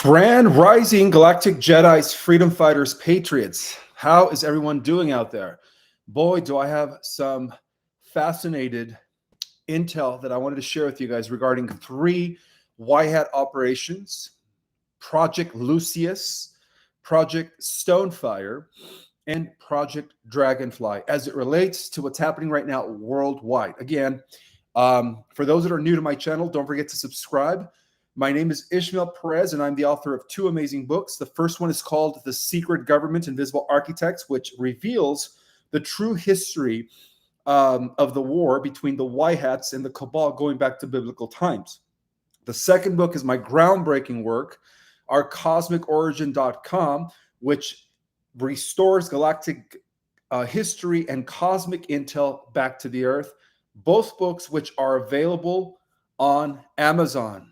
Grand Rising Galactic Jedi's Freedom Fighters Patriots. How is everyone doing out there? Boy, do I have some fascinated intel that I wanted to share with you guys regarding 3 white hat operations, Project Lucius, Project Stonefire, and Project Dragonfly as it relates to what's happening right now worldwide. Again, for those that are new to my channel, don't forget to subscribe. My name is Ishmael Perez, and I'm the author of 2 amazing books. The first one is called The Secret Government, Invisible Architects, which reveals the true history of the war between the White Hats and the Cabal going back to biblical times. The second book is my groundbreaking work, OurCosmicOrigin.com, which restores galactic history and cosmic intel back to the Earth. Both books which are available on Amazon.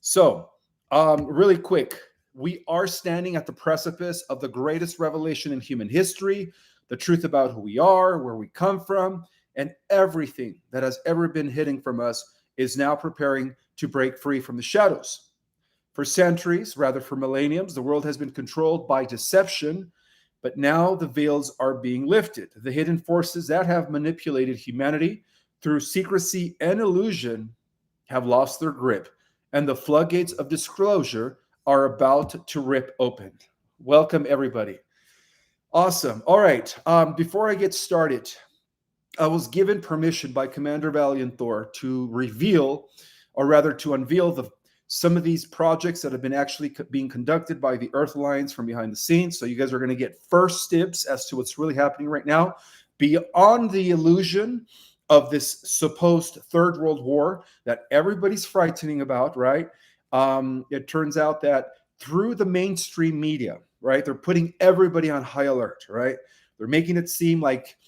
So, really quick, we are standing at the precipice of the greatest revelation in human history, the truth about who we are, where we come from, and everything that has ever been hidden from us is now preparing to break free from the shadows. For centuries, rather for millenniums, the world has been controlled by deception, but now the veils are being lifted. The hidden forces that have manipulated humanity through secrecy and illusion have lost their grip, and the floodgates of disclosure are about to rip open. Welcome, everybody. Awesome. All right. Before I get started, I was given permission by Commander Valiant Thor to reveal, or rather to unveil, some of these projects that have been actually being conducted by the Earth Alliance from behind the scenes. So you guys are going to get first dibs as to what's really happening right now, beyond the illusion of this supposed Third World War that everybody's frightening about, right? It turns out that through the mainstream media, right, they're putting everybody on high alert, right? They're making it seem like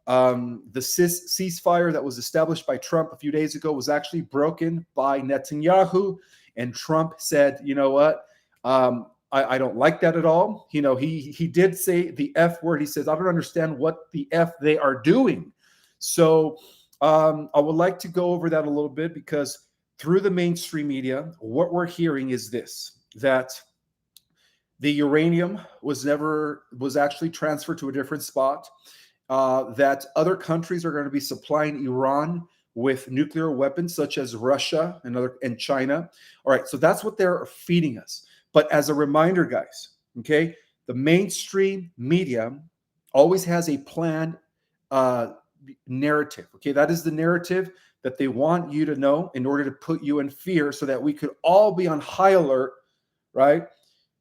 the ceasefire that was established by Trump a few days ago was actually broken by Netanyahu, and Trump said, you know what, I don't like that at all. You know, he did say the F word. He says, I don't understand what the F they are doing. So I would like to go over that a little bit, because through the mainstream media, what we're hearing is this, that the uranium was actually transferred to a different spot, that other countries are going to be supplying Iran with nuclear weapons, such as Russia and China. All right, so that's what they're feeding us. But as a reminder, guys, okay, the mainstream media always has a planned narrative. Okay, that is the narrative that they want you to know in order to put you in fear, so that we could all be on high alert, right,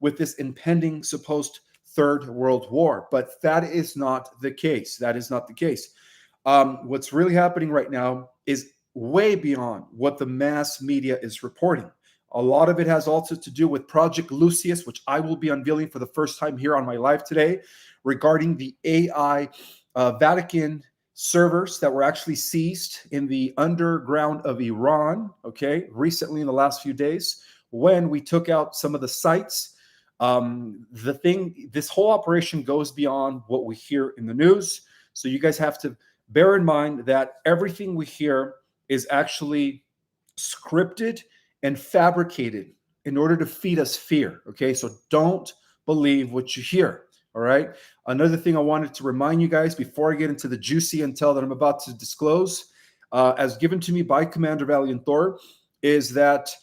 with this impending supposed Third World War. But that is not the case. That is not the case. What's really happening right now is way beyond what the mass media is reporting. A lot of it has also to do with Project Lucius, which I will be unveiling for the first time here on my live today, regarding the AI Vatican servers that were actually seized in the underground of Iran, okay, recently in the last few days, when we took out some of the sites. This whole operation goes beyond what we hear in the news. So you guys have to bear in mind that everything we hear is actually scripted and fabricated in order to feed us fear, okay? So don't believe what you hear. All right. Another thing I wanted to remind you guys before I get into the juicy intel that I'm about to disclose, as given to me by Commander Valiant Thor, is that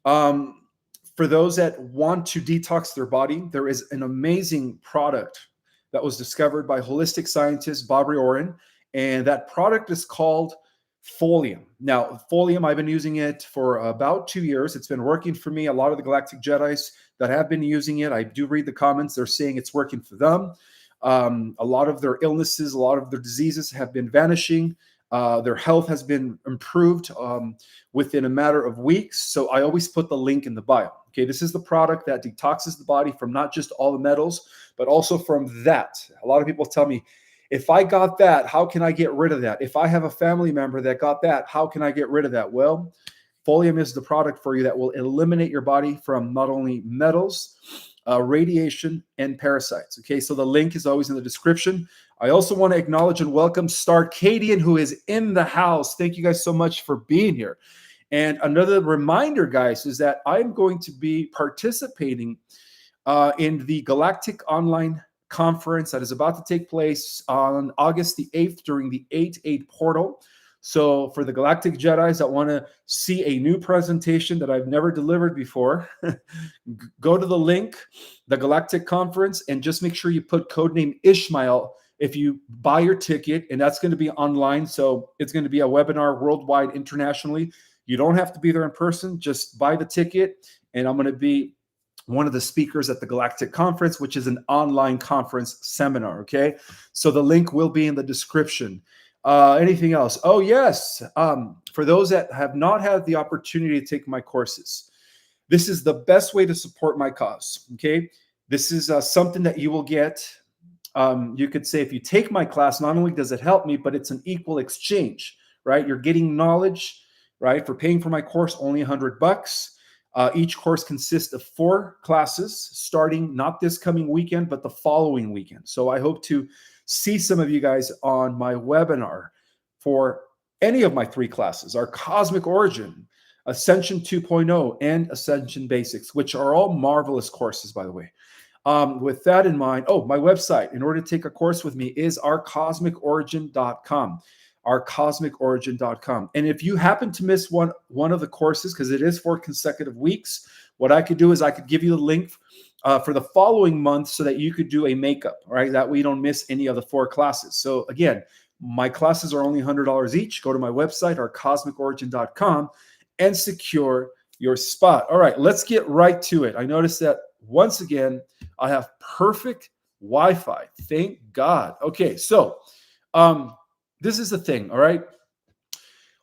for those that want to detox their body, there is an amazing product that was discovered by holistic scientist Bobby Oren, and that product is called Folium. Now, Folium, I've been using it for about 2 years. It's been working for me. A lot of the Galactic Jedis that have been using it, I do read the comments. They're saying it's working for them. A lot of their illnesses, a lot of their diseases have been vanishing. Their health has been improved within a matter of weeks. So I always put the link in the bio. Okay, this is the product that detoxes the body from not just all the metals, but also from that. A lot of people tell me, if I got that, how can I get rid of that? If I have a family member that got that, how can I get rid of that? Well, Folium is the product for you that will eliminate your body from not only metals, radiation, and parasites. Okay, so the link is always in the description. I also want to acknowledge and welcome Starcadian, who is in the house. Thank you guys so much for being here. And another reminder, guys, is that I'm going to be participating in the Galactic Online Conference that is about to take place on August the 8th during the 8/8 portal. So for the Galactic Jedis that want to see a new presentation that I've never delivered before, go to the link, the Galactic Conference, and just make sure you put codename Ishmael if you buy your ticket, and that's going to be online. So it's going to be a webinar worldwide, internationally. You don't have to be there in person. Just buy the ticket, and I'm going to be one of the speakers at the Galactic Conference, which is an online conference seminar, okay? So the link will be in the description. Anything else? Oh, yes. For those that have not had the opportunity to take my courses, this is the best way to support my cause, okay? This is something that you will get. You could say if you take my class, not only does it help me, but it's an equal exchange, right? You're getting knowledge, right? For paying for my course, only $100. Each course consists of 4 classes, starting not this coming weekend, but the following weekend. So I hope to see some of you guys on my webinar for any of my 3 classes, our Cosmic Origin, Ascension 2.0, and Ascension Basics, which are all marvelous courses, by the way. With that in mind, my website, in order to take a course with me, is ourcosmicorigin.com. ourcosmicorigin.com. And if you happen to miss one of the courses, because it is 4 consecutive weeks, what I could do is I could give you the link for the following month so that you could do a makeup, right? That way you don't miss any of the 4 classes. So again, my classes are only $100 each. Go to my website, ourcosmicorigin.com, and secure your spot. All right, let's get right to it. I noticed that once again, I have perfect Wi-Fi. Thank God. Okay, so this is the thing, all right?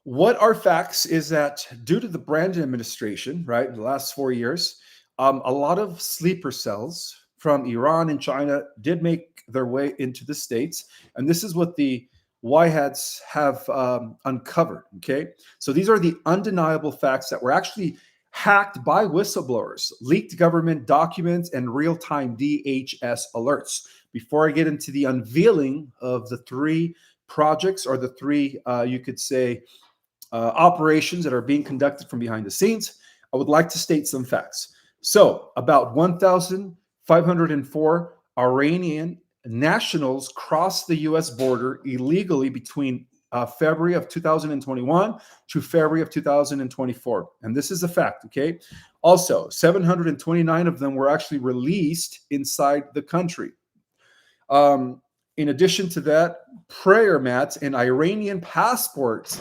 What are facts is that due to the Brandon administration, right, the last 4 years, a lot of sleeper cells from Iran and China did make their way into the States. And this is what the Y-hats have uncovered, okay? So these are the undeniable facts that were actually hacked by whistleblowers, leaked government documents, and real-time DHS alerts. Before I get into the unveiling of the 3 projects, or the 3, you could say, operations that are being conducted from behind the scenes, I would like to state some facts. So about 1,504 Iranian nationals crossed the U.S. border illegally between February of 2021 to February of 2024. And this is a fact, okay? Also, 729 of them were actually released inside the country. In addition to that, prayer mats and Iranian passports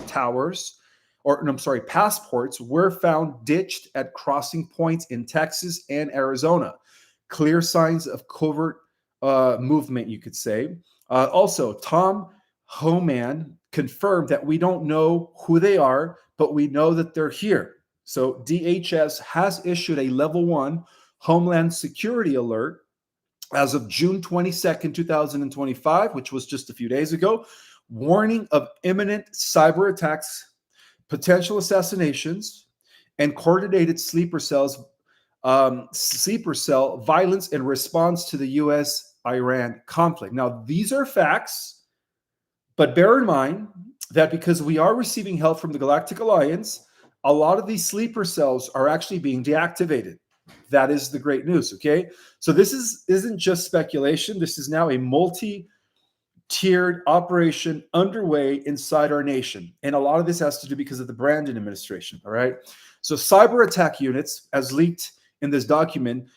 were found ditched at crossing points in Texas and Arizona. Clear signs of covert movement, you could say. Also, Tom Homan confirmed that we don't know who they are, but we know that they're here. So DHS has issued a level 1 Homeland Security alert as of June 22nd, 2025, which was just a few days ago, warning of imminent cyber attacks, potential assassinations, and coordinated sleeper cell violence in response to the U.S.-Iran conflict. Now, these are facts, but bear in mind that because we are receiving help from the Galactic Alliance, a lot of these sleeper cells are actually being deactivated. That is the great news, okay? So this isn't just speculation. This is now a multi-tiered operation underway inside our nation. And a lot of this has to do because of the Brandon administration, all right? So cyber attack units, as leaked in this document,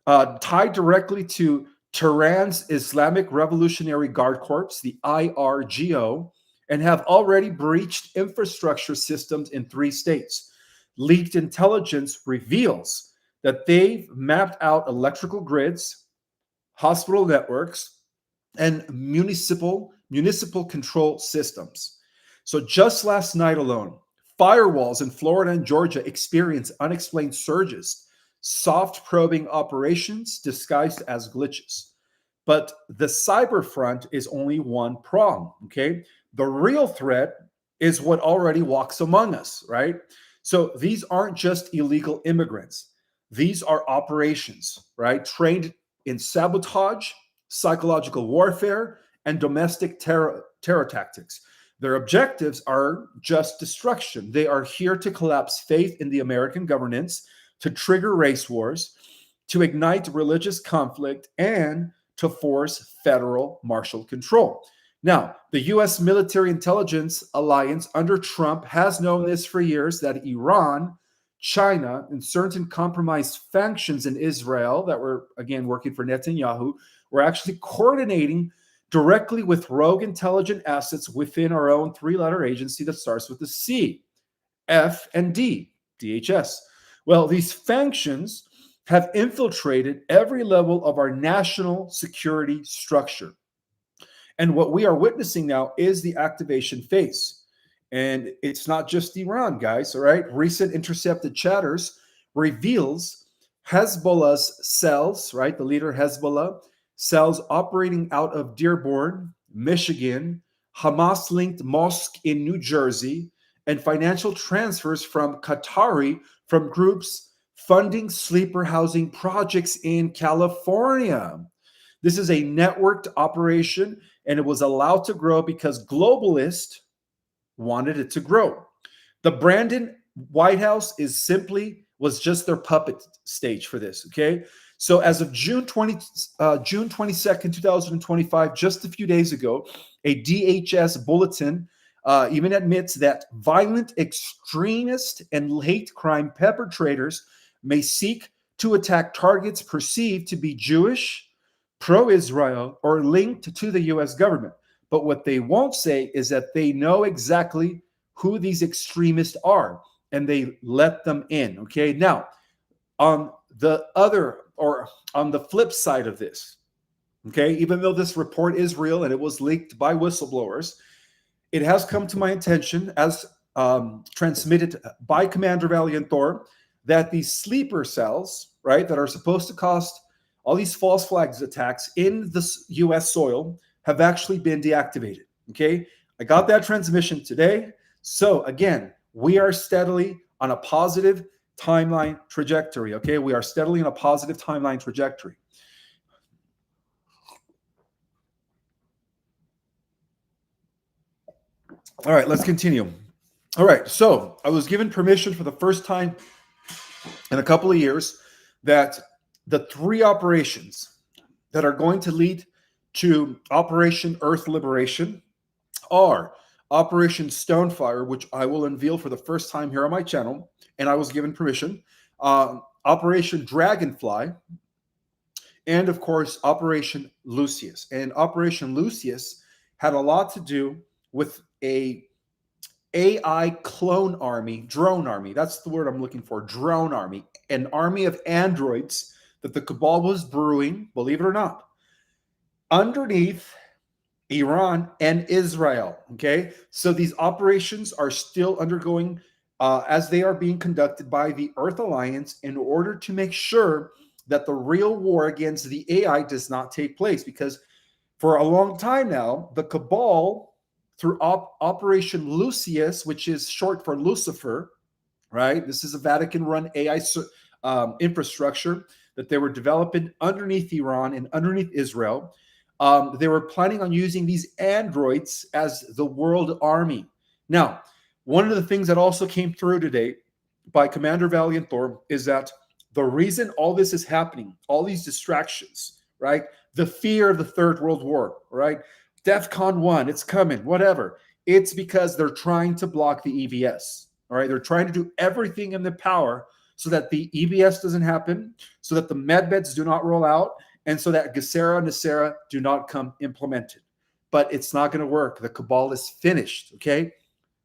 tied directly to Tehran's Islamic Revolutionary Guard Corps, the IRGO, and have already breached infrastructure systems in 3 states. Leaked intelligence reveals that they've mapped out electrical grids, hospital networks, and municipal control systems. So just last night alone, firewalls in Florida and Georgia experienced unexplained surges, soft probing operations disguised as glitches. But the cyber front is only one prong, okay? The real threat is what already walks among us, right? So these aren't just illegal immigrants. These are operations, right? Trained in sabotage, psychological warfare, and domestic terror tactics. Their objectives are just destruction. They are here to collapse faith in the American governance, to trigger race wars, to ignite religious conflict, and to force federal martial control. Now, the US military intelligence alliance under Trump has known this for years, that Iran, China, and certain compromised factions in Israel that were, again, working for Netanyahu, were actually coordinating directly with rogue intelligent assets within our own three-letter agency that starts with the C, F, and D, DHS. Well, these factions have infiltrated every level of our national security structure. And what we are witnessing now is the activation phase. And it's not just Iran, guys, all right? Recent intercepted chatters reveals Hezbollah's cells, right? The leader Hezbollah, cells operating out of Dearborn, Michigan, Hamas-linked mosque in New Jersey, and financial transfers from Qatari from groups funding sleeper housing projects in California. This is a networked operation, and it was allowed to grow because globalists wanted it to grow. The Brandon White House was just their puppet stage for this, okay? So as of June 22nd, 2025, just a few days ago, a DHS bulletin even admits that violent extremist and hate crime perpetrators may seek to attack targets perceived to be Jewish, pro-Israel, or linked to the US government. But what they won't say is that they know exactly who these extremists are, and they let them in, okay? Now, on the flip side of this, okay, even though this report is real and it was leaked by whistleblowers, it has come to my attention, as transmitted by Commander Valiant Thor, that these sleeper cells, right, that are supposed to cost all these false flags attacks in the US soil have actually been deactivated, okay? I got that transmission today. So again, we are steadily on a positive timeline trajectory, okay? We are steadily on a positive timeline trajectory. All right, let's continue. All right, so I was given permission for the first time in a couple of years that the three operations that are going to lead to Operation Earth Liberation are Operation Stonefire, which I will unveil for the first time here on my channel, and I was given permission, Operation Dragonfly, and of course, Operation Lucius. And Operation Lucius had a lot to do with a AI clone army, drone army. That's the word I'm looking for, drone army. An army of androids that the cabal was brewing, believe it or not, underneath Iran and Israel, okay? So these operations are still undergoing, as they are being conducted by the Earth Alliance in order to make sure that the real war against the AI does not take place. Because for a long time now, the cabal, through Operation Lucius, which is short for Lucifer, right? This is a Vatican-run AI infrastructure that they were developing underneath Iran and underneath Israel. They were planning on using these androids as the world army. Now, one of the things that also came through today by Commander Valiant Thor is that the reason all this is happening, all these distractions, right? The fear of the Third World War, right? DEFCON 1, it's coming, whatever. It's because they're trying to block the EBS, all right? They're trying to do everything in their power so that the EBS doesn't happen, so that the medbeds do not roll out, and so that Gesera and Nasera do not come implemented. But it's not going to work. The cabal is finished, okay?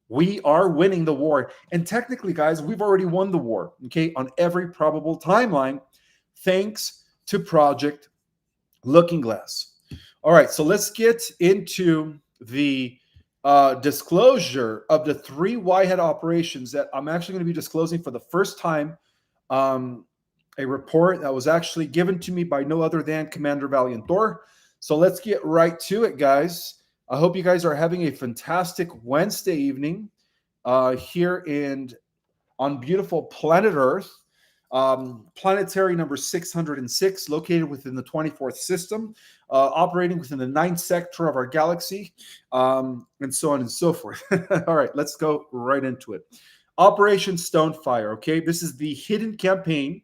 We are winning the war. And technically, guys, we've already won the war, okay, on every probable timeline, thanks to Project Looking Glass. All right, so let's get into the disclosure of the three Whitehead operations that I'm actually going to be disclosing for the first time. A report that was actually given to me by no other than Commander Valiant Thor. So let's get right to it, guys. I hope you guys are having a fantastic Wednesday evening here on beautiful planet Earth. Planetary number 606, located within the 24th system, operating within the 9th sector of our galaxy, and so on and so forth. All right, let's go right into it. Operation Stonefire, okay? This is the hidden campaign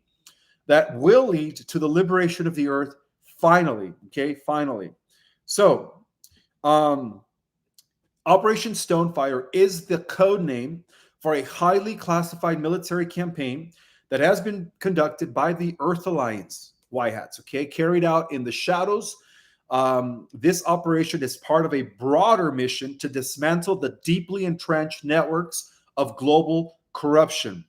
that will lead to the liberation of the Earth finally, okay? Finally. So, Operation Stonefire is the code name for a highly classified military campaign that has been conducted by the Earth Alliance, White Hats, okay, carried out in the shadows. This operation is part of a broader mission to dismantle the deeply entrenched networks of global corruption,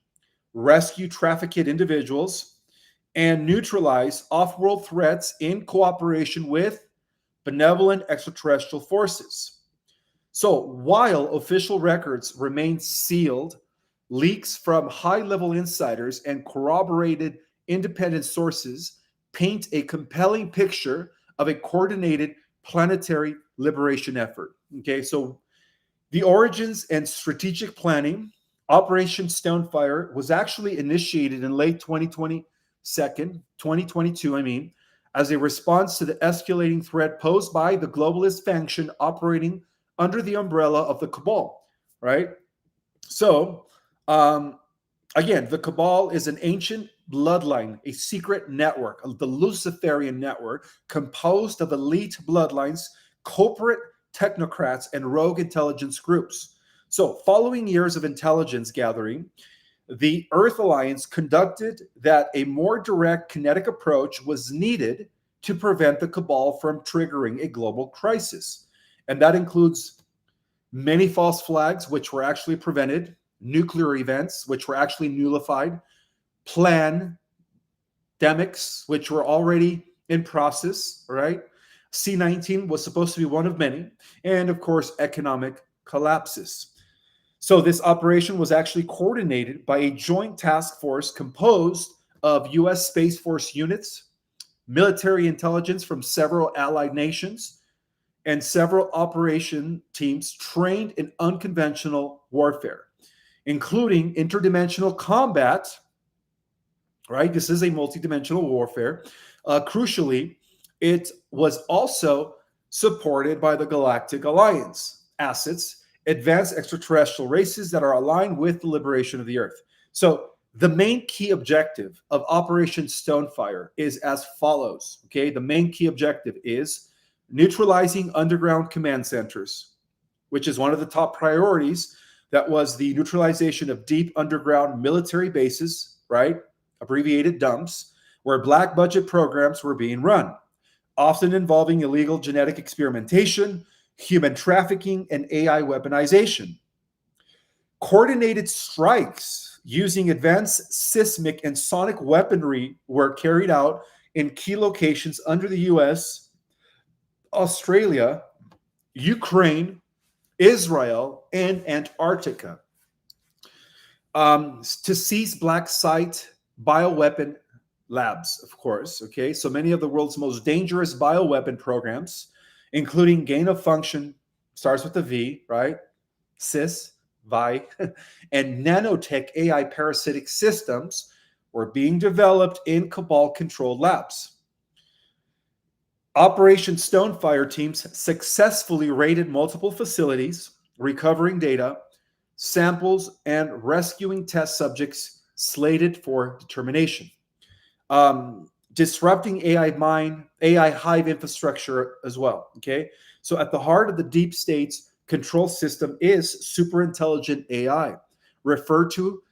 rescue trafficked individuals, and neutralize off-world threats in cooperation with benevolent extraterrestrial forces. So while official records remain sealed, leaks from high-level insiders and corroborated independent sources paint a compelling picture of a coordinated planetary liberation effort. Okay, so the origins and strategic planning. Operation Stonefire was actually initiated in late 2022, as a response to the escalating threat posed by the globalist faction operating under the umbrella of the Cabal, right? So, again, the Cabal is an ancient bloodline, a secret network, the Luciferian network, composed of elite bloodlines, corporate technocrats, and rogue intelligence groups. So, following years of intelligence gathering, the Earth Alliance conducted that a more direct kinetic approach was needed to prevent the Cabal from triggering a global crisis. And that includes many false flags, which were actually prevented, nuclear events, which were actually nullified, pandemics, which were already in process, right? C-19 was supposed to be one of many, and of course, economic collapses. So this operation was actually coordinated by a joint task force composed of U.S. Space Force units, military intelligence from several allied nations, and several operation teams trained in unconventional warfare, including interdimensional combat, right? This is a multidimensional warfare. Crucially, it was also supported by the Galactic Alliance assets, advanced extraterrestrial races that are aligned with the liberation of the Earth. So the main key objective of Operation Stonefire is as follows, okay? The main key objective is neutralizing underground command centers, which is one of the top priorities. That was the neutralization of deep underground military bases, right? Abbreviated dumps, where black budget programs were being run, often involving illegal genetic experimentation, human trafficking, and AI weaponization. Coordinated strikes using advanced seismic and sonic weaponry were carried out in key locations under the US, Australia, Ukraine, Israel, and Antarctica, to seize black site bioweapon labs, of course. Okay, so many of the world's most dangerous bioweapon programs, including gain of function, starts with a V, right? CIS, VI, and nanotech AI parasitic systems were being developed in Cabal-controlled labs. Operation Stonefire teams successfully raided multiple facilities, recovering data, samples, and rescuing test subjects slated for determination. Disrupting AI hive infrastructure as well, okay? So at the heart of the deep state's control system is superintelligent AI, referred to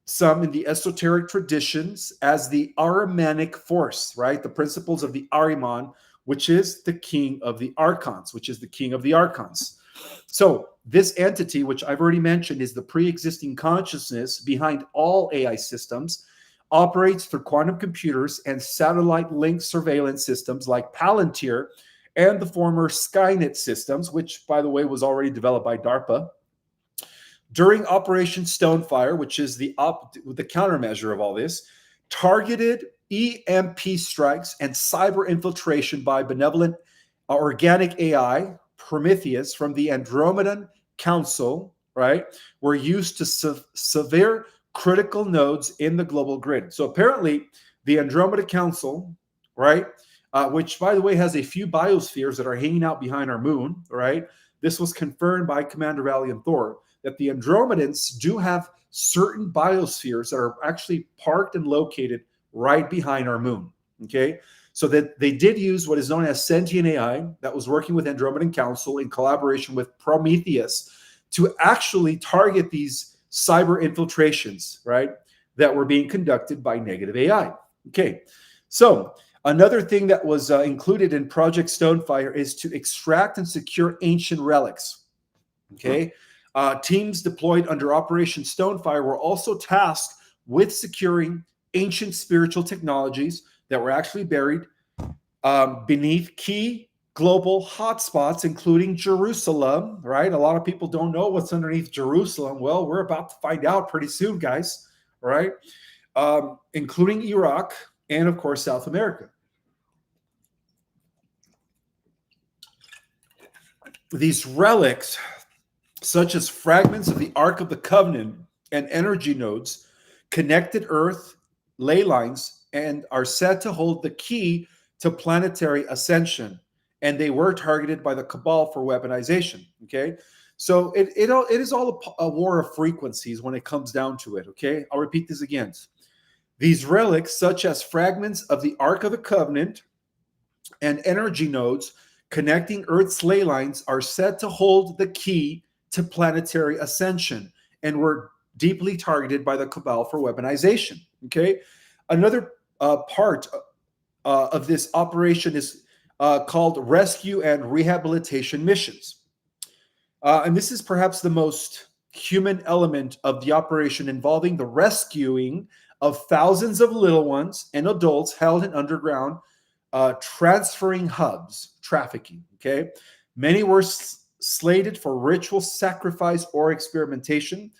some in the esoteric traditions as the Ahrimanic force, right? The principles of the Ahriman, which is the king of the archons, So this entity, which I've already mentioned, is the pre-existing consciousness behind all AI systems, operates through quantum computers and satellite-linked surveillance systems like Palantir and the former Skynet systems, which, by the way, was already developed by DARPA. During Operation Stonefire, which is the countermeasure of all this, targeted EMP strikes and cyber infiltration by benevolent organic AI, Prometheus, from the Andromedan Council, right, were used to severe critical nodes in the global grid. So apparently, the Andromeda Council, right, which by the way has a few biospheres that are hanging out behind our moon, right? This was confirmed by Commander Valiant Thor that the Andromedans do have certain biospheres that are actually parked and located right behind our moon. Okay, so that they did use what is known as sentient AI that was working with Andromedan Council in collaboration with Prometheus to actually target these cyber infiltrations, right, that were being conducted by negative AI. Okay, so another thing that was included in Project Stonefire is to extract and secure ancient relics. Okay, teams deployed under Operation Stonefire were also tasked with securing ancient spiritual technologies that were actually buried beneath key global hotspots, including Jerusalem, right? A lot of people don't know what's underneath Jerusalem. Well, we're about to find out pretty soon, guys, right? Including Iraq and, of course, South America. These relics, such as fragments of the Ark of the Covenant and energy nodes, connected Earth ley lines, and are said to hold the key to planetary ascension. And they were targeted by the Cabal for weaponization. Okay, so it is all a war of frequencies when it comes down to it. Okay, I'll repeat this again. These relics, such as fragments of the Ark of the Covenant and energy nodes connecting Earth's ley lines, are said to hold the key to planetary ascension and were deeply targeted by the Cabal for weaponization. Okay, another part of this operation is called rescue and rehabilitation missions. And this is perhaps the most human element of the operation, involving the rescuing of thousands of little ones and adults held in underground transferring hubs, trafficking. Okay, many were slated for ritual sacrifice or experimentation.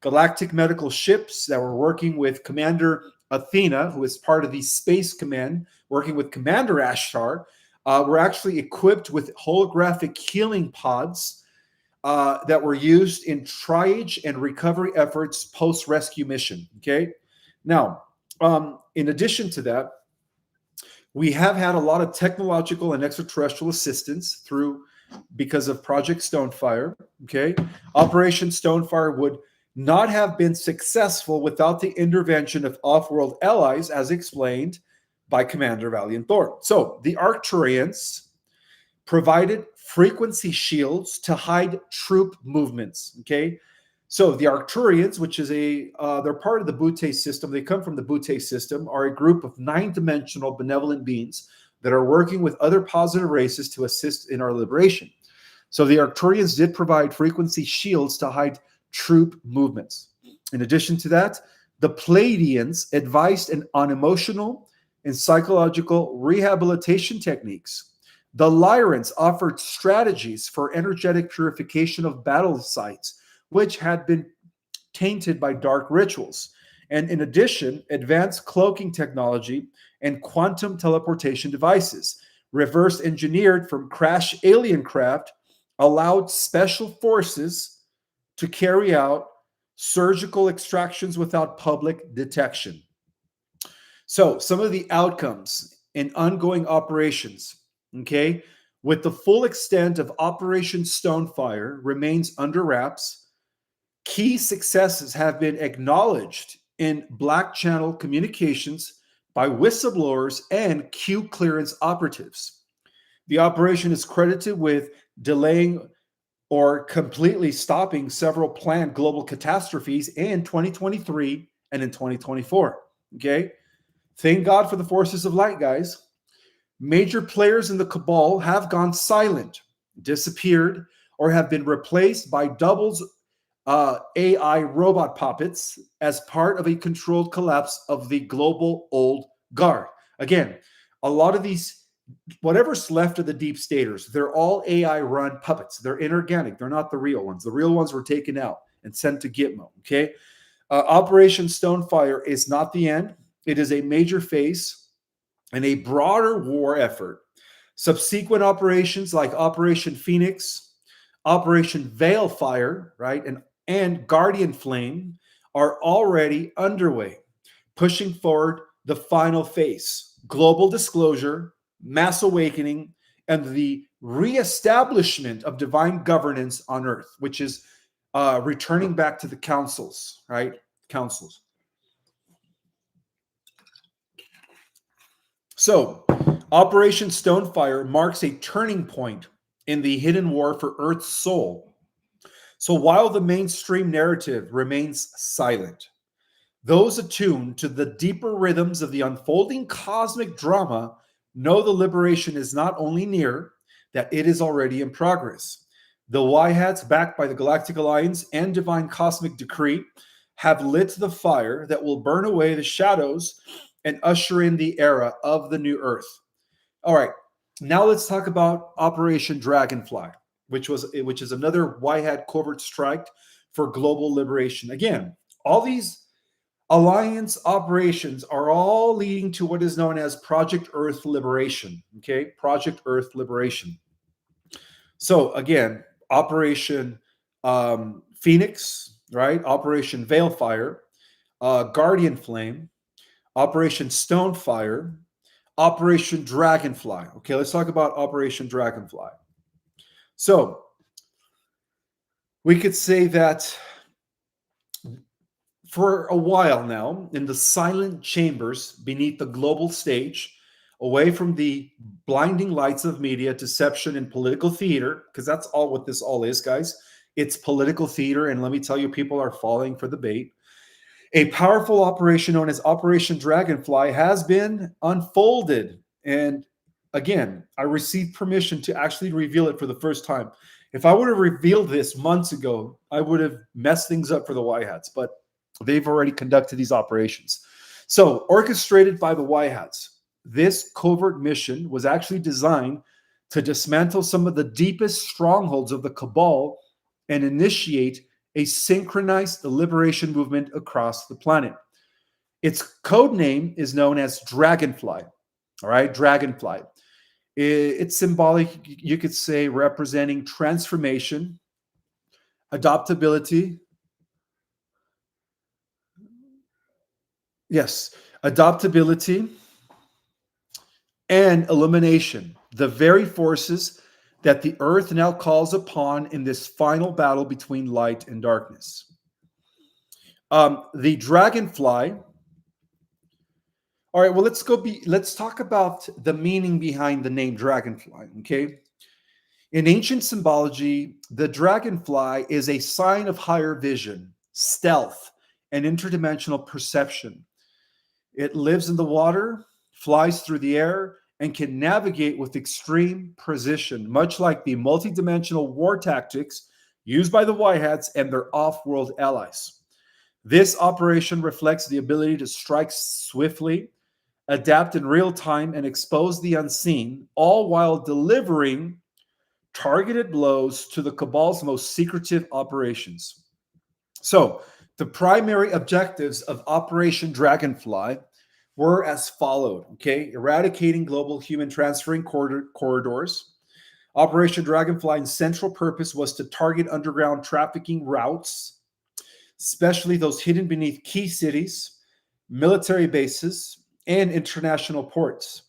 Galactic medical ships that were working with Commander Athena, who is part of the Space Command, working with Commander Ashtar, were actually equipped with holographic healing pods that were used in triage and recovery efforts post-rescue mission. Okay, now, in addition to that, we have had a lot of technological and extraterrestrial assistance because of Project Stonefire. Okay, Operation Stonefire would not have been successful without the intervention of off-world allies, as explained by Commander Valiant Thor. So the Arcturians provided frequency shields to hide troop movements. Okay, so the Arcturians, which is they're part of the Butte system. They come from the Butte system, are a group of 9-dimensional benevolent beings that are working with other positive races to assist in our liberation. So the Arcturians did provide frequency shields to hide troop movements. In addition to that, the Pleiadians advised on emotional and psychological rehabilitation techniques. The Lyrans offered strategies for energetic purification of battle sites, which had been tainted by dark rituals. And in addition, advanced cloaking technology and quantum teleportation devices, reverse engineered from crashed alien craft, allowed special forces to carry out surgical extractions without public detection. So some of the outcomes in ongoing operations, okay, with the full extent of Operation Stonefire remains under wraps. Key successes have been acknowledged in Black Channel communications by whistleblowers and Q clearance operatives. The operation is credited with delaying or completely stopping several planned global catastrophes in 2023 and in 2024. Okay? Thank God for the forces of light, guys. Major players in the Cabal have gone silent, disappeared, or have been replaced by doubles AI robot puppets as part of a controlled collapse of the global old guard. Again, a lot of these, whatever's left of the deep staters, they're all AI run puppets. They're inorganic. They're not the real ones. The real ones were taken out and sent to Gitmo. Okay. Operation Stonefire is not the end. It is a major phase and a broader war effort. Subsequent operations like Operation Phoenix, Operation Veilfire, right, and Guardian Flame are already underway, pushing forward the final phase: global disclosure, mass awakening, and the reestablishment of divine governance on earth, which is returning back to the councils, right? Councils. So, Operation Stonefire marks a turning point in the hidden war for Earth's soul. So, while the mainstream narrative remains silent, those attuned to the deeper rhythms of the unfolding cosmic drama know the liberation is not only near, that it is already in progress. The Y Hats, backed by the Galactic Alliance and Divine Cosmic Decree, have lit the fire that will burn away the shadows and usher in the era of the new Earth. All right, now let's talk about Operation Dragonfly, which is another Y Hat covert strike for global liberation. Again, all these alliance operations are all leading to what is known as Project Earth Liberation. Okay, Project Earth Liberation. So again, Operation Phoenix, right? Operation Veilfire, Guardian Flame, Operation Stonefire, Operation Dragonfly. Okay, let's talk about Operation Dragonfly. So we could say that for a while now, in the silent chambers beneath the global stage, away from the blinding lights of media, deception, and political theater, because that's all what this all is, guys. It's political theater, and let me tell you, people are falling for the bait. A powerful operation known as Operation Dragonfly has been unfolded. And again, I received permission to actually reveal it for the first time. If I would have revealed this months ago, I would have messed things up for the Y Hats, but they've already conducted these operations. So, orchestrated by the Y Hats, this covert mission was actually designed to dismantle some of the deepest strongholds of the cabal and initiate a synchronized liberation movement across the planet. Its code name is known as Dragonfly. All right, Dragonfly. It's symbolic, you could say, representing transformation, adaptability. Yes, adaptability and illumination, the very forces that the earth now calls upon in this final battle between light and darkness. The dragonfly. All right, well, let's talk about the meaning behind the name dragonfly, okay? In ancient symbology, the dragonfly is a sign of higher vision, stealth, and interdimensional perception. It lives in the water, flies through the air, and can navigate with extreme precision, much like the multidimensional war tactics used by the White Hats and their off-world allies. This operation reflects the ability to strike swiftly, adapt in real time, and expose the unseen, all while delivering targeted blows to the Cabal's most secretive operations. So, the primary objectives of Operation Dragonfly were as followed, okay? Eradicating global human transferring corridors. Operation Dragonfly's central purpose was to target underground trafficking routes, especially those hidden beneath key cities, military bases, and international ports.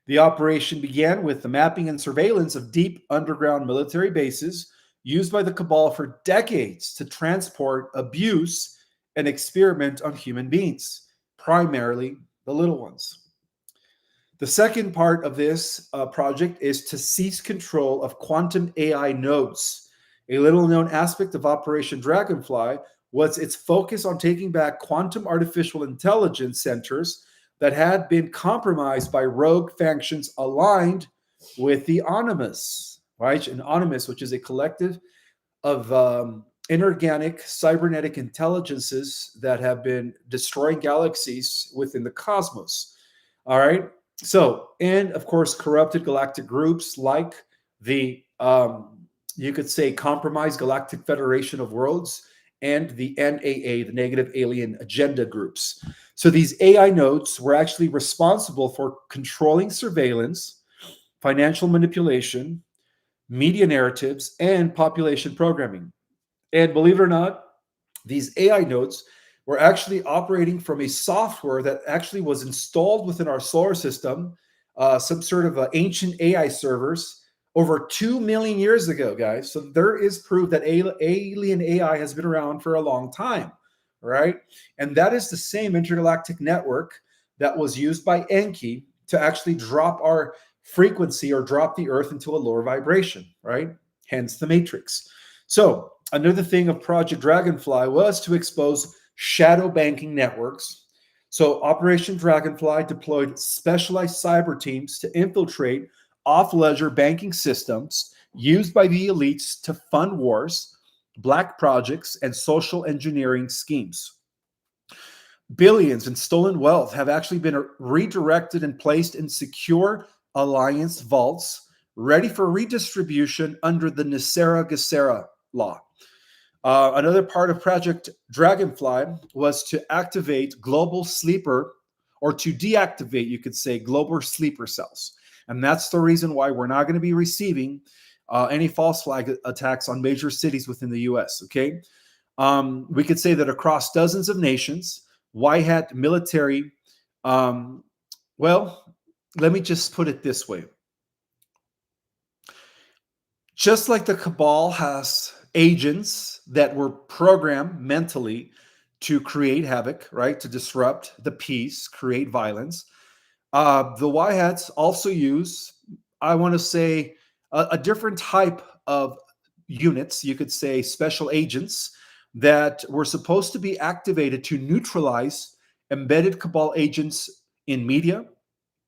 The operation began with the mapping and surveillance of deep underground military bases used by the Cabal for decades to transport, abuse, and experiment on human beings, primarily the little ones. The second part of this project is to seize control of quantum AI nodes. A little known aspect of Operation Dragonfly was its focus on taking back quantum artificial intelligence centers that had been compromised by rogue factions aligned with the Animus, right? An Animus, which is a collective of inorganic cybernetic intelligences that have been destroying galaxies within the cosmos. All right. So, and of course, corrupted galactic groups like the, you could say, Compromised Galactic Federation of Worlds and the NAA, the Negative Alien Agenda groups. So these AI nodes were actually responsible for controlling surveillance, financial manipulation, media narratives, and population programming. And believe it or not, these AI nodes were actually operating from a software that actually was installed within our solar system, some sort of ancient AI servers over 2 million years ago, guys. So there is proof that alien AI has been around for a long time, right? And that is the same intergalactic network that was used by Enki to actually drop our frequency or drop the Earth into a lower vibration, right? Hence the Matrix. So another thing of Project Dragonfly was to expose shadow banking networks. So Operation Dragonfly deployed specialized cyber teams to infiltrate off-ledger banking systems used by the elites to fund wars, black projects, and social engineering schemes. Billions in stolen wealth have actually been redirected and placed in secure alliance vaults, ready for redistribution under the Nisera Gesera law. Another part of Project Dragonfly was to activate global sleeper, or to deactivate, you could say, global sleeper cells. And that's the reason why we're not going to be receiving any false flag attacks on major cities within the US, okay? We could say that across dozens of nations, white hat military, well, let me just put it this way. Just like the cabal has agents that were programmed mentally to create havoc, right? To disrupt the peace, create violence. The white hats also use, I want to say, a different type of units, you could say special agents, that were supposed to be activated to neutralize embedded cabal agents in media,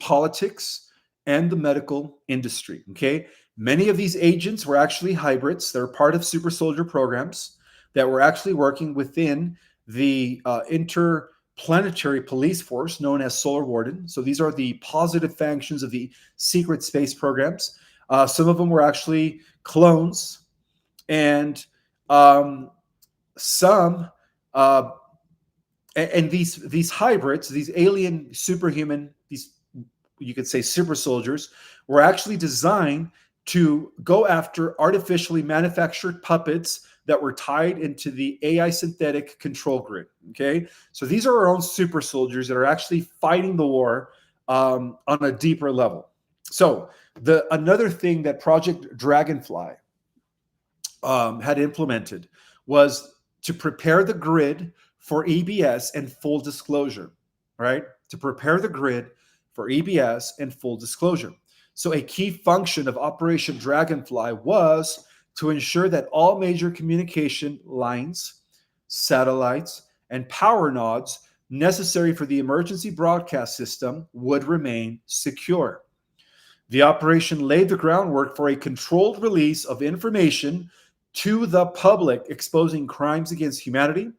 politics, and the medical industry. Okay. Many of these agents were actually hybrids. They're part of super soldier programs that were actually working within the interplanetary police force known as Solar Warden. So these are the positive functions of the secret space programs. Some of them were actually clones, and some and these hybrids, these alien superhuman, these, you could say, super soldiers, were actually designed to go after artificially manufactured puppets that were tied into the AI synthetic control grid. Okay, so these are our own super soldiers that are actually fighting the war on a deeper level. So another thing that Project Dragonfly had implemented was to prepare the grid for EBS and full disclosure, right? To prepare the grid for EBS and full disclosure. So a key function of Operation Dragonfly was to ensure that all major communication lines, satellites, and power nodes necessary for the emergency broadcast system would remain secure. The operation laid the groundwork for a controlled release of information to the public, exposing crimes against humanity,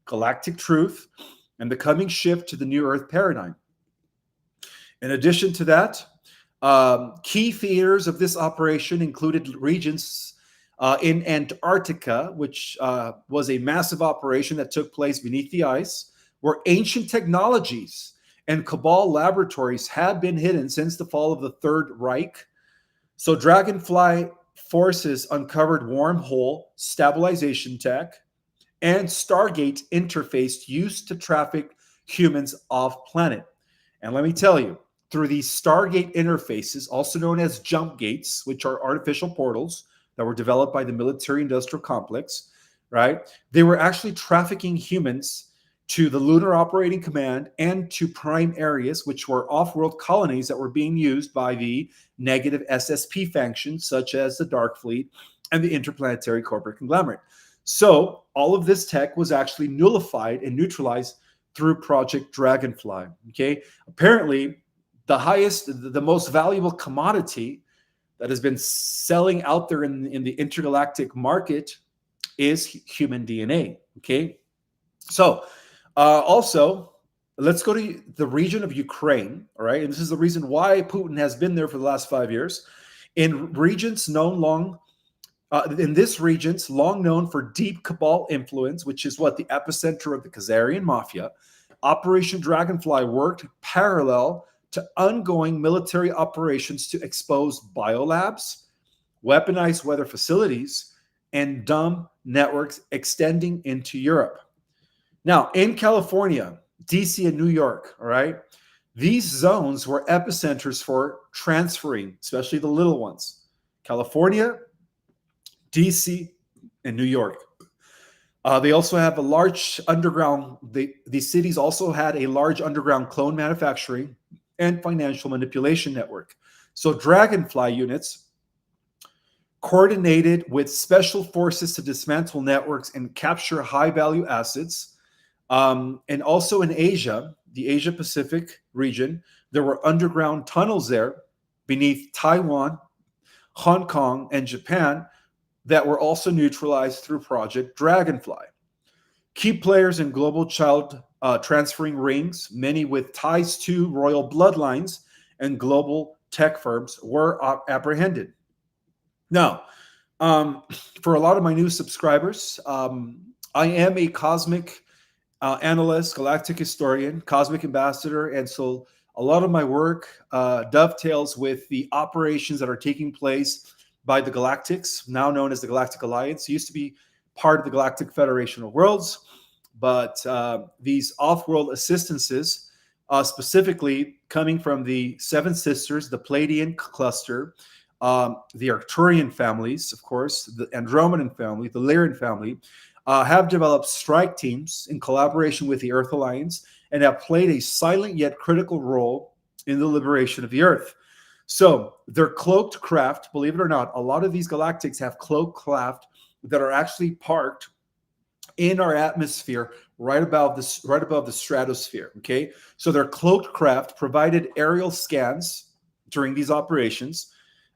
galactic truth, and the coming shift to the new Earth paradigm. In addition to that, key theaters of this operation included regions in Antarctica, which was a massive operation that took place beneath the ice, where ancient technologies and cabal laboratories had been hidden since the fall of the Third Reich. So Dragonfly forces uncovered wormhole stabilization tech and Stargate interface used to traffic humans off planet. And let me tell you, through these Stargate interfaces, also known as jump gates, which are artificial portals that were developed by the military-industrial complex, right? They were actually trafficking humans to the Lunar Operating Command and to prime areas, which were off-world colonies that were being used by the negative SSP factions, such as the Dark Fleet and the Interplanetary Corporate Conglomerate. So all of this tech was actually nullified and neutralized through Project Dragonfly. Okay, apparently the most valuable commodity that has been selling out there in the intergalactic market is human DNA. Okay, so also let's go to the region of Ukraine. All right, and this is the reason why Putin has been there for the last 5 years. In regions known long in this region's long known for deep cabal influence, which is what the epicenter of the Khazarian mafia, Operation Dragonfly worked parallel to ongoing military operations to expose biolabs, weaponized weather facilities, and dumb networks extending into Europe. Now, in California, DC, and New York, all right, these zones were epicenters for transferring, especially the little ones. California, DC, and New York. They also have a large underground, these cities also had a large underground clone manufacturing and financial manipulation network. So Dragonfly units coordinated with special forces to dismantle networks and capture high value assets. And also in Asia, the Asia Pacific region, there were underground tunnels there beneath Taiwan, Hong Kong, and Japan that were also neutralized through Project Dragonfly. Key players in global child transferring rings, many with ties to royal bloodlines and global tech firms, were apprehended. Now, for a lot of my new subscribers, I am a cosmic analyst, galactic historian, cosmic ambassador, and so a lot of my work dovetails with the operations that are taking place by the Galactics, now known as the Galactic Alliance. It used to be part of the Galactic Federation of Worlds, but these off-world assistances, specifically coming from the Seven Sisters, the Pleiadian cluster, the Arcturian families, of course, the Andromedan family, the Lyran family, have developed strike teams in collaboration with the Earth Alliance and have played a silent yet critical role in the liberation of the Earth. So their cloaked craft, believe it or not, a lot of these galactics have cloaked craft that are actually parked in our atmosphere right above the stratosphere. Okay, so their cloaked craft provided aerial scans during these operations,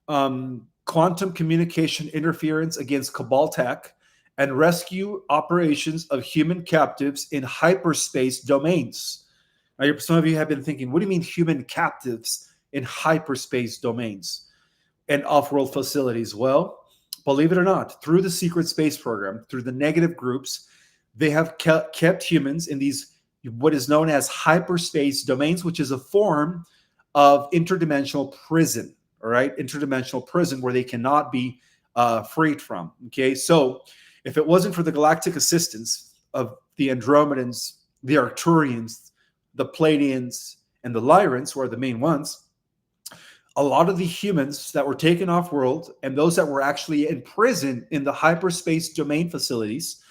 quantum communication interference against Cabal tech, and rescue operations of human captives in hyperspace domains. Now, some of you have been thinking, what do you mean human captives in hyperspace domains and off-world facilities? Well, believe it or not, through the secret space program, through the negative groups, they have kept humans in these, what is known as hyperspace domains, which is a form of interdimensional prison, all right? Interdimensional prison where they cannot be freed from, okay? So if it wasn't for the galactic assistance of the Andromedans, the Arcturians, the Pleiadians, and the Lyrans, who are the main ones, a lot of the humans that were taken off world and those that were actually in prison in the hyperspace domain facilities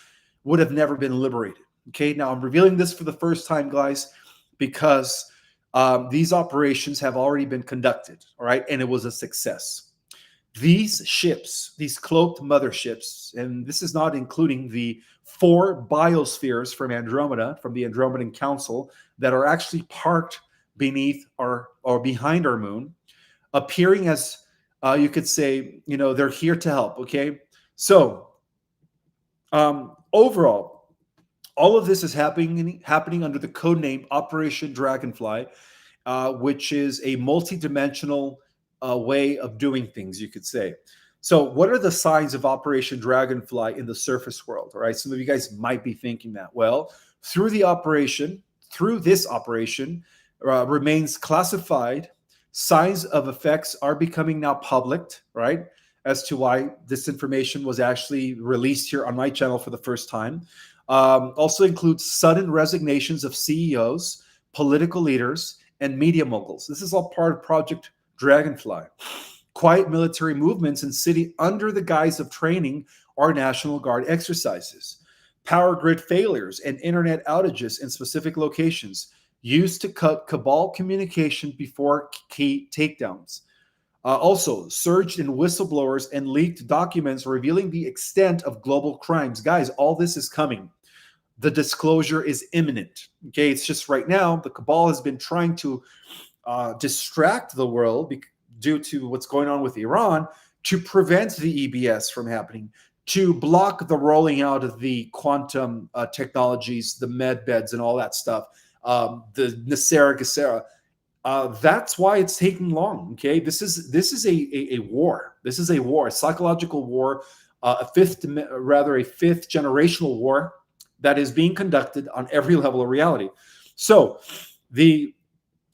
would have never been liberated. Okay, now I'm revealing this for the first time, guys, because these operations have already been conducted, all right, and it was a success. These ships, these cloaked motherships, and this is not including the 4 biospheres from Andromeda, from the Andromedan Council, that are actually parked beneath or behind our moon, appearing as, you could say, you know, they're here to help, okay? So, overall, all of this is happening under the code name Operation Dragonfly, which is a multi-dimensional way of doing things, you could say. So what are the signs of Operation Dragonfly in the surface world? All right, some of you guys might be thinking that. Well, through this operation remains classified. Signs of effects are becoming now public, right? As to why this information was actually released here on my channel for the first time. Also includes sudden resignations of CEOs, political leaders, and media moguls. This is all part of Project Dragonfly. Quiet military movements in city under the guise of training or National Guard exercises. Power grid failures and internet outages in specific locations used to cut Cabal communication before key takedowns. Also, surged in whistleblowers and leaked documents revealing the extent of global crimes. Guys, all this is coming. The disclosure is imminent. Okay, it's just right now, the Cabal has been trying to distract the world due to what's going on with Iran to prevent the EBS from happening, to block the rolling out of the quantum technologies, the med beds and all that stuff, the Nicera Gacera. That's why it's taking long. Okay, this is a war. This is a war, a psychological war, a fifth generational war that is being conducted on every level of reality. So the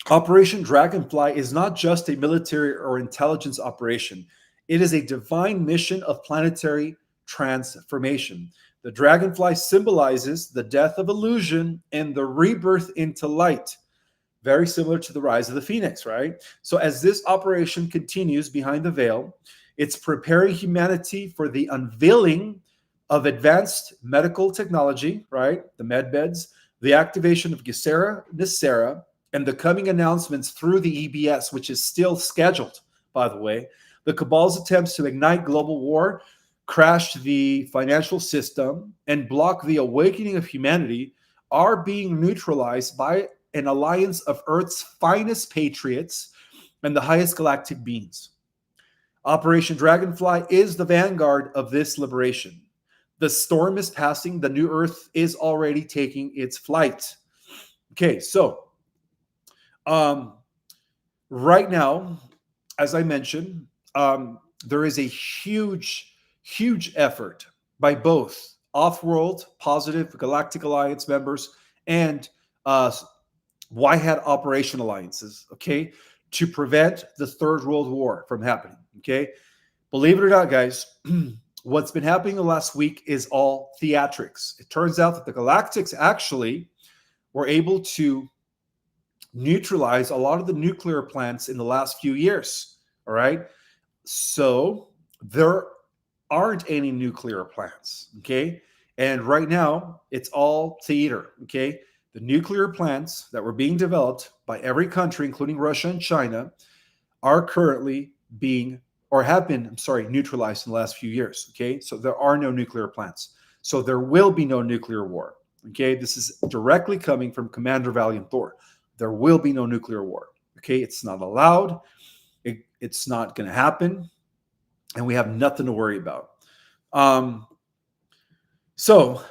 Operation Dragonfly is not just a military or intelligence operation. It is a divine mission of planetary transformation. The dragonfly symbolizes the death of illusion and the rebirth into light. Very similar to the rise of the phoenix, right? So as this operation continues behind the veil, it's preparing humanity for the unveiling of advanced medical technology, right? The med beds, the activation of Gesera, Nicera, and the coming announcements through the EBS, which is still scheduled, by the way. The Cabal's attempts to ignite global war, crash the financial system, and block the awakening of humanity are being neutralized by an alliance of Earth's finest patriots and the highest galactic beings. Operation Dragonfly is the vanguard of this liberation. The storm is passing. The new Earth is already taking its flight. Okay, so right now, as I mentioned, there is a huge, huge effort by both off-world, positive Galactic Alliance members and White Hat Operation Alliances, okay, to prevent the Third World War from happening, okay? Believe it or not, guys, what's been happening the last week is all theatrics. It turns out that the Galactics actually were able to neutralize a lot of the nuclear plants in the last few years, all right? So there aren't any nuclear plants, okay? And right now, it's all theater, okay? The nuclear plants that were being developed by every country, including Russia and China, are currently being, or have been, I'm sorry, neutralized in the last few years, okay? So there are no nuclear plants. So there will be no nuclear war, okay? This is directly coming from Commander Valiant Thor. There will be no nuclear war, okay? It's not allowed. It's not going to happen. And we have nothing to worry about. So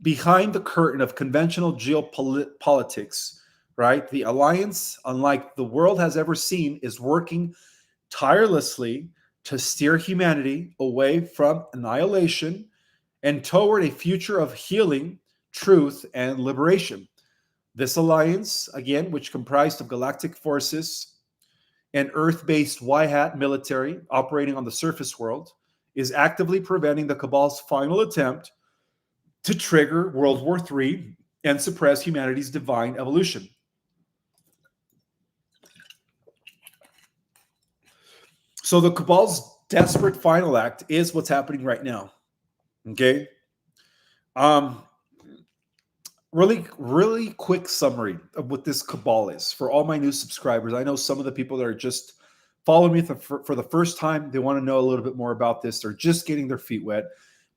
behind the curtain of conventional geopolitics, right, the alliance, unlike the world has ever seen, is working tirelessly to steer humanity away from annihilation and toward a future of healing, truth, and liberation. This alliance, again, which comprised of galactic forces and Earth-based White-Hat military operating on the surface world, is actively preventing the Cabal's final attempt to trigger World War III and suppress humanity's divine evolution. So the Cabal's desperate final act is what's happening right now. Okay? Really quick summary of what this Cabal is for all my new subscribers. I know some of the people that are just following me for the first time, they want to know a little bit more about this. They're just getting their feet wet.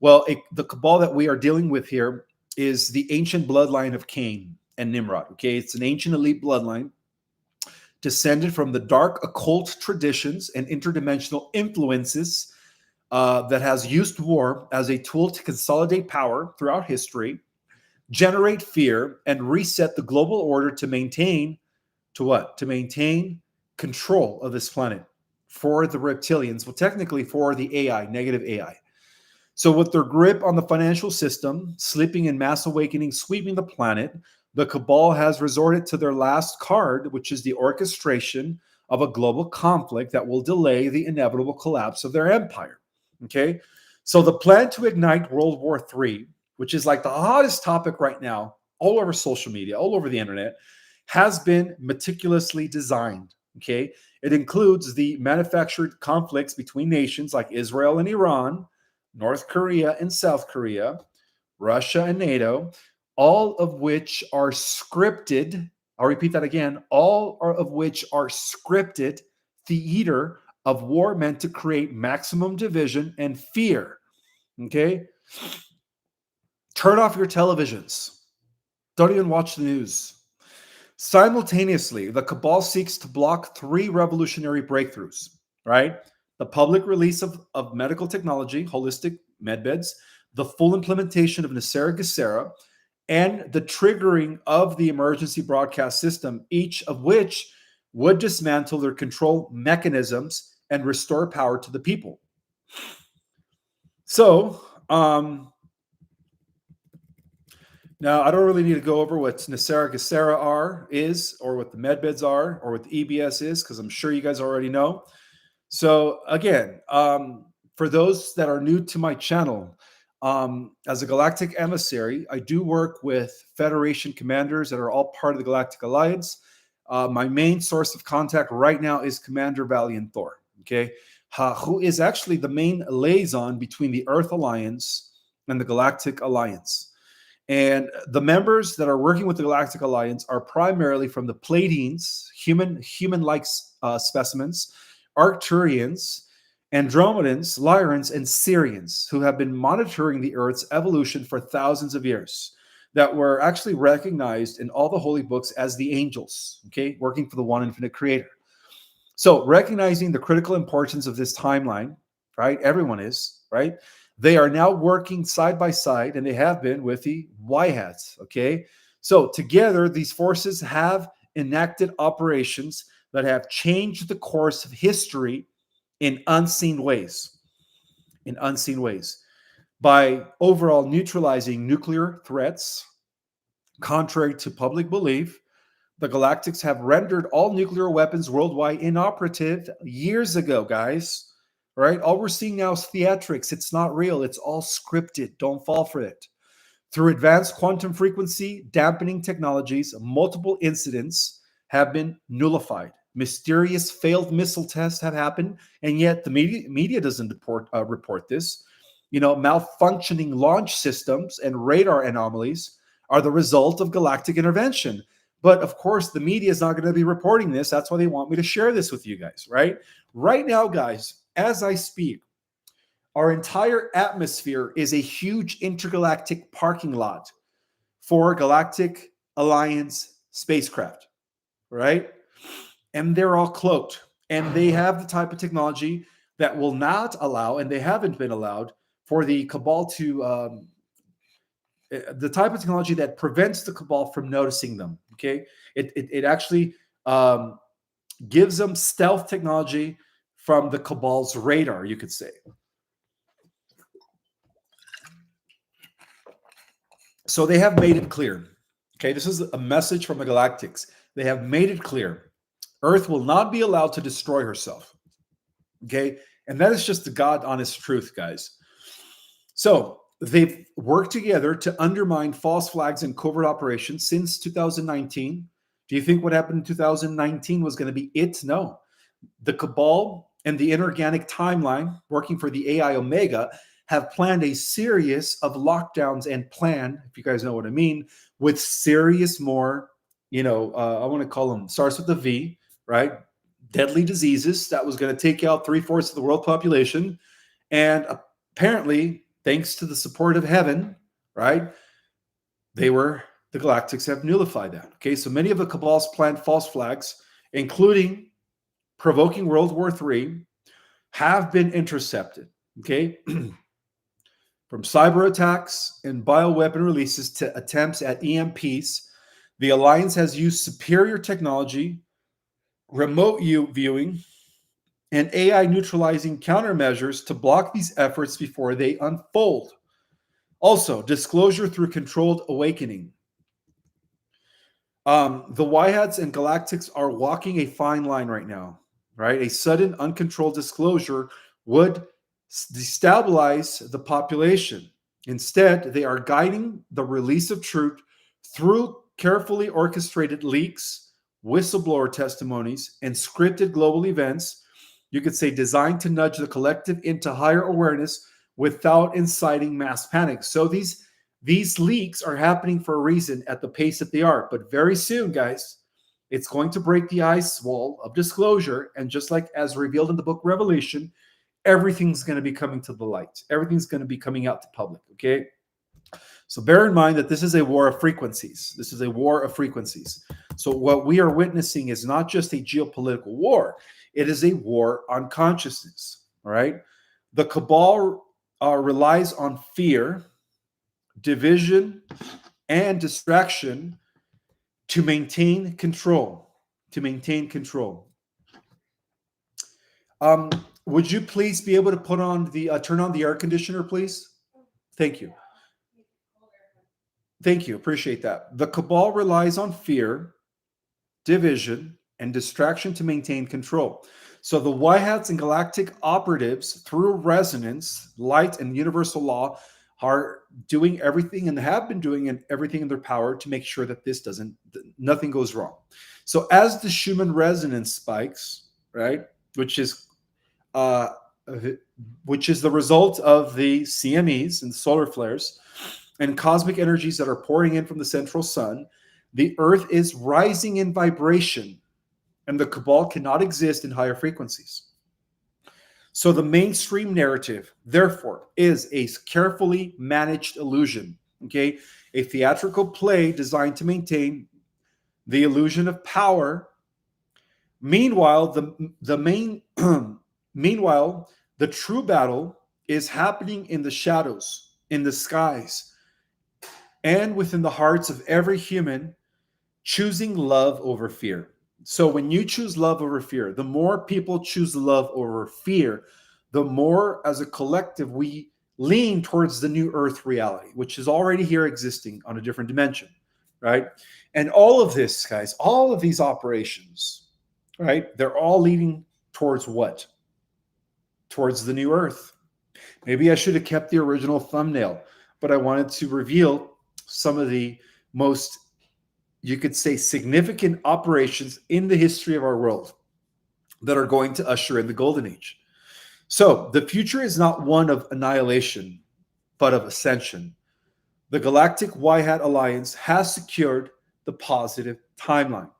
Well, the Cabal that we are dealing with here is the ancient bloodline of Cain and Nimrod. Okay, it's an ancient elite bloodline descended from the dark occult traditions and interdimensional influences that has used war as a tool to consolidate power throughout history, generate fear, and reset the global order to maintain, to what? To maintain control of this planet for the reptilians. Well, technically for the AI, negative AI. So with their grip on the financial system, sleeping and mass awakening sweeping the planet, the Cabal has resorted to their last card, which is the orchestration of a global conflict that will delay the inevitable collapse of their empire. Okay? So the plan to ignite World War III, which is like the hottest topic right now, all over social media, all over the internet, has been meticulously designed. Okay? It includes the manufactured conflicts between nations like Israel and Iran, North Korea and South Korea, Russia and NATO, all of which are scripted. I'll repeat that again. All of which are scripted theater of war meant to create maximum division and fear. Okay? Turn off your televisions. Don't even watch the news. Simultaneously, the Cabal seeks to block 3 revolutionary breakthroughs, right? The public release of medical technology, holistic medbeds, the full implementation of Nicera Gesera, and the triggering of the emergency broadcast system, each of which would dismantle their control mechanisms and restore power to the people. So, now I don't really need to go over what Nicera Gesera is, or what the medbeds are, or what the EBS is, because I'm sure you guys already know. So again, for those that are new to my channel, As a galactic emissary, I do work with Federation commanders that are all part of the Galactic Alliance. My main source of contact right now is Commander Valiant Thor, okay, who is actually the main liaison between the Earth Alliance and the Galactic Alliance. And the members that are working with the Galactic Alliance are primarily from the Pleiadians, human-like specimens, Arcturians, Andromedans, Lyrans, and Syrians, who have been monitoring the Earth's evolution for thousands of years, that were actually recognized in all the holy books as the angels, okay, working for the one infinite creator. So recognizing the critical importance of this timeline, right? Everyone is, right? They are now working side by side, and they have been with the Y hats, okay? So together, these forces have enacted operations that have changed the course of history in unseen ways, by overall neutralizing nuclear threats. Contrary to public belief, the Galactics have rendered all nuclear weapons worldwide inoperative years ago, guys. Right? All we're seeing now is theatrics. It's not real. It's all scripted. Don't fall for it. Through advanced quantum frequency dampening technologies, multiple incidents have been nullified. Mysterious failed missile tests have happened, and yet the media doesn't report this. Malfunctioning launch systems and radar anomalies are the result of galactic intervention. But of course, the media is not going to be reporting this. That's why they want me to share this with you guys, right? Right now, guys, as I speak, our entire atmosphere is a huge intergalactic parking lot for Galactic Alliance spacecraft, right? And they're all cloaked. And they have the type of technology that will not allow, and they haven't been allowed, for the Cabal to, the type of technology that prevents the Cabal from noticing them, okay? It actually gives them stealth technology from the Cabal's radar, you could say. So they have made it clear. Okay, this is a message from the Galactics. They have made it clear. Earth will not be allowed to destroy herself. Okay, and that is just the God honest truth, guys. So they've worked together to undermine false flags and covert operations since 2019. Do you think what happened in 2019 was going to be it? No. The Cabal and the inorganic timeline, working for the AI Omega, have planned a series of lockdowns and plan, if you guys know what I mean, with serious more, I want to call them, starts with a V, right? Deadly diseases that was going to take out 3/4 of the world population. And apparently, thanks to the support of heaven, right, the Galactics have nullified that. Okay, so many of the Cabal's planned false flags, including provoking World War III, have been intercepted. Okay, from cyber attacks and bioweapon releases to attempts at EMPs, the Alliance has used superior technology, remote viewing, and AI neutralizing countermeasures to block these efforts before they unfold. Also, disclosure through controlled awakening. The Y-Hats and Galactics are walking a fine line right now, right? A sudden, uncontrolled disclosure would destabilize the population. Instead, they are guiding the release of truth through carefully orchestrated leaks, whistleblower testimonies, and scripted global events, you could say, designed to nudge the collective into higher awareness without inciting mass panic. So these leaks are happening for a reason at the pace that they are. But very soon, guys, it's going to break the ice wall of disclosure. And just like as revealed in the book Revelation, everything's going to be coming to the light. Everything's going to be coming out to public, okay? So bear in mind that this is a war of frequencies. This is a war of frequencies. So what we are witnessing is not just a geopolitical war. It is a war on consciousness, all right? The Cabal relies on fear, division, and distraction to maintain control. Would you please be able to put on the turn on the air conditioner, please? Thank you. Thank you. Appreciate that. The Cabal relies on fear, division, and distraction to maintain control. So the Y-Hats and galactic operatives, through resonance, light, and universal law, are doing everything and have been doing everything in their power to make sure that nothing goes wrong. So as the Schumann resonance spikes, right, which is uh, the result of the CMEs and solar flares and cosmic energies that are pouring in from the central sun, the Earth is rising in vibration, and the cabal cannot exist in higher frequencies. So the mainstream narrative, therefore, is a carefully managed illusion, okay? A theatrical play designed to maintain the illusion of power. Meanwhile, meanwhile, the true battle is happening in the shadows, in the skies, and within the hearts of every human, choosing love over fear. So when you choose love over fear, the more people choose love over fear, the more as a collective we lean towards the new earth reality, which is already here existing on a different dimension, right? And all of this, guys, all of these operations, right, they're all leading towards what? Towards the new earth. Maybe I should have kept the original thumbnail, but I wanted to reveal some of the most, you could say, significant operations in the history of our world that are going to usher in the golden age. So the future is not one of annihilation, but of ascension. The Galactic White Hat Alliance has secured the positive timeline.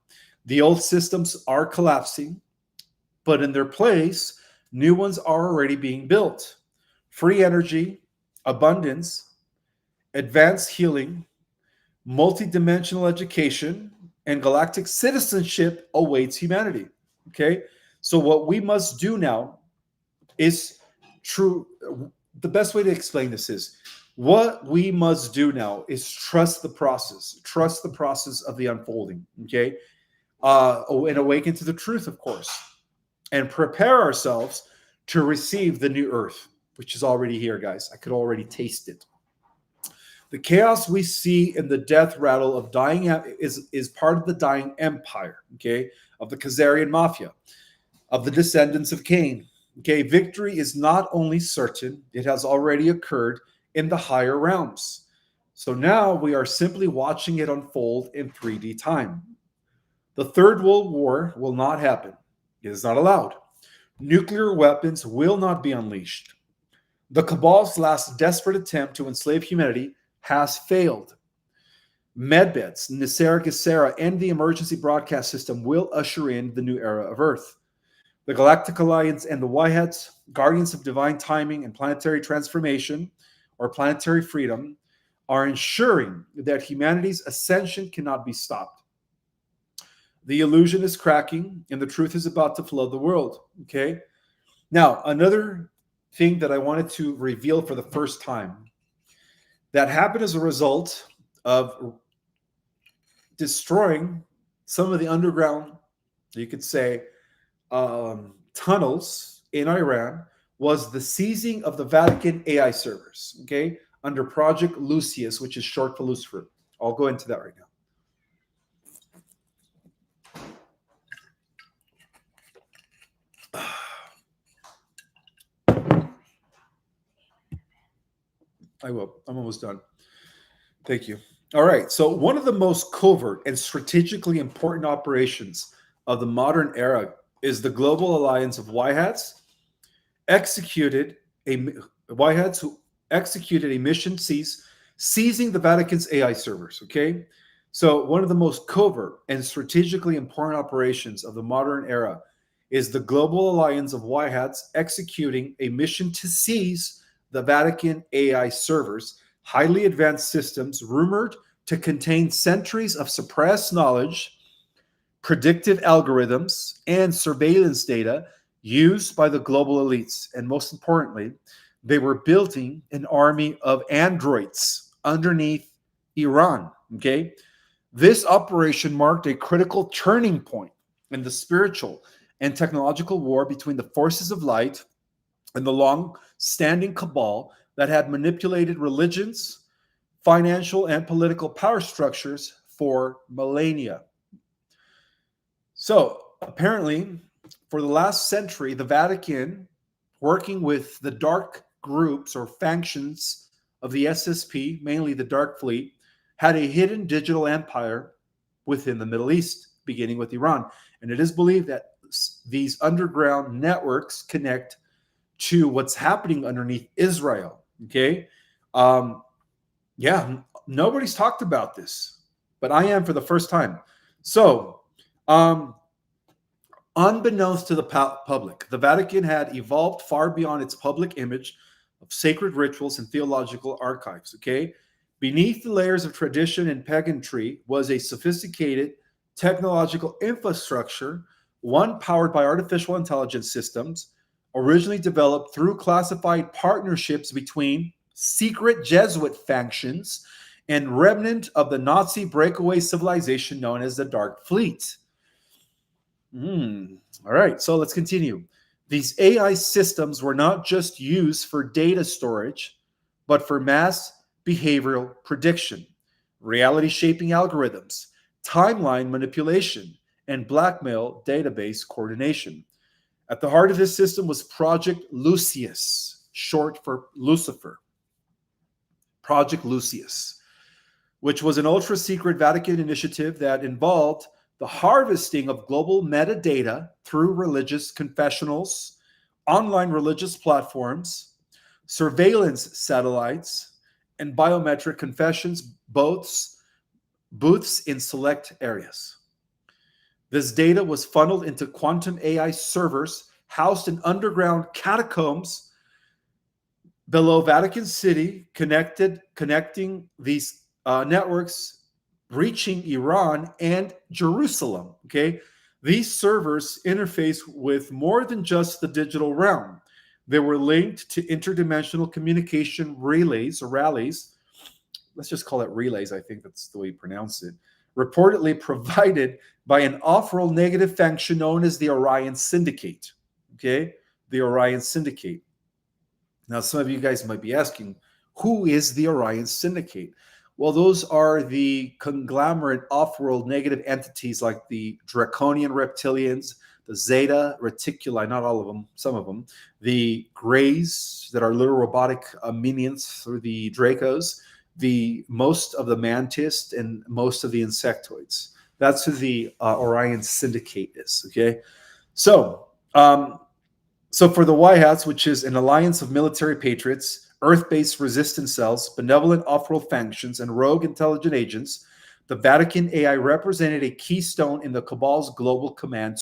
The old systems are collapsing, but in their place, new ones are already being built. Free energy, abundance, advanced healing, multidimensional education, and galactic citizenship awaits humanity. Okay? So what we must do now is true. The best way to explain this is what we must do now is trust the process of the unfolding. Okay? And awaken to the truth, of course, and prepare ourselves to receive the new earth, which is already here, guys. I could already taste it. The chaos we see in the death rattle of dying is part of the dying empire, okay, of the Khazarian mafia, of the descendants of Cain. Okay, victory is not only certain, it has already occurred in the higher realms. So now we are simply watching it unfold in 3D time. The Third World War will not happen. It is not allowed. Nuclear weapons will not be unleashed. The Cabal's last desperate attempt to enslave humanity has failed. Medbeds, Nisera Gesera, and the emergency broadcast system will usher in the new era of Earth. The Galactic Alliance and the White Hats, guardians of divine timing and planetary transformation, or planetary freedom, are ensuring that humanity's ascension cannot be stopped. The illusion is cracking, and the truth is about to flood the world. Okay? Now, another thing that I wanted to reveal for the first time that happened as a result of destroying some of the underground, you could say, tunnels in Iran was the seizing of the Vatican AI servers, okay, under Project Lucius, which is short for Lucifer. I'll go into that right now. I will. I'm almost done. Thank you. All right. So one of the most covert and strategically important operations of the modern era is the global alliance of White Hats who executed a mission seizing the Vatican's AI servers. Okay. So one of the most covert and strategically important operations of the modern era is the global alliance of White Hats executing a mission to seize the Vatican AI servers, highly advanced systems rumored to contain centuries of suppressed knowledge, predictive algorithms, and surveillance data used by the global elites. And most importantly, they were building an army of androids underneath Iran. Okay. This operation marked a critical turning point in the spiritual and technological war between the forces of light and the long-standing cabal that had manipulated religions, financial, and political power structures for millennia. So, apparently, for the last century, the Vatican, working with the dark groups or factions of the SSP, mainly the Dark Fleet, had a hidden digital empire within the Middle East, beginning with Iran. And it is believed that these underground networks connect to what's happening underneath Israel. Okay. Yeah, nobody's talked about this, but I am for the first time. So, unbeknownst to the public, the Vatican had evolved far beyond its public image of sacred rituals and theological archives. Okay. Beneath the layers of tradition and paganry was a sophisticated technological infrastructure, one powered by artificial intelligence systems, originally developed through classified partnerships between secret Jesuit factions and remnant of the Nazi breakaway civilization known as the Dark Fleet. All right, so let's continue. These AI systems were not just used for data storage, but for mass behavioral prediction, reality shaping algorithms, timeline manipulation, and blackmail database coordination. At the heart of this system was Project Lucius, short for Lucifer. Project Lucius, which was an ultra-secret Vatican initiative that involved the harvesting of global metadata through religious confessionals, online religious platforms, surveillance satellites, and biometric confessions booths in select areas. This data was funneled into quantum AI servers housed in underground catacombs below Vatican City, connecting these networks, reaching Iran and Jerusalem. Okay, these servers interface with more than just the digital realm. They were linked to interdimensional communication relays or rallies. Let's just call it relays. I think that's the way you pronounce it. Reportedly provided by an off-world negative faction known as the Orion Syndicate. Okay, the Orion Syndicate. Now, some of you guys might be asking, who is the Orion Syndicate? Well, those are the conglomerate off-world negative entities like the Draconian reptilians, the Zeta Reticuli, not all of them, some of them, the Greys that are little robotic minions through the Dracos, most of the Mantis, and most of the insectoids. That's who the Orion Syndicate is, okay? So for the White Hats, which is an alliance of military patriots, Earth-based resistance cells, benevolent off-world factions, and rogue intelligent agents, the Vatican AI represented a keystone in the Cabal's global command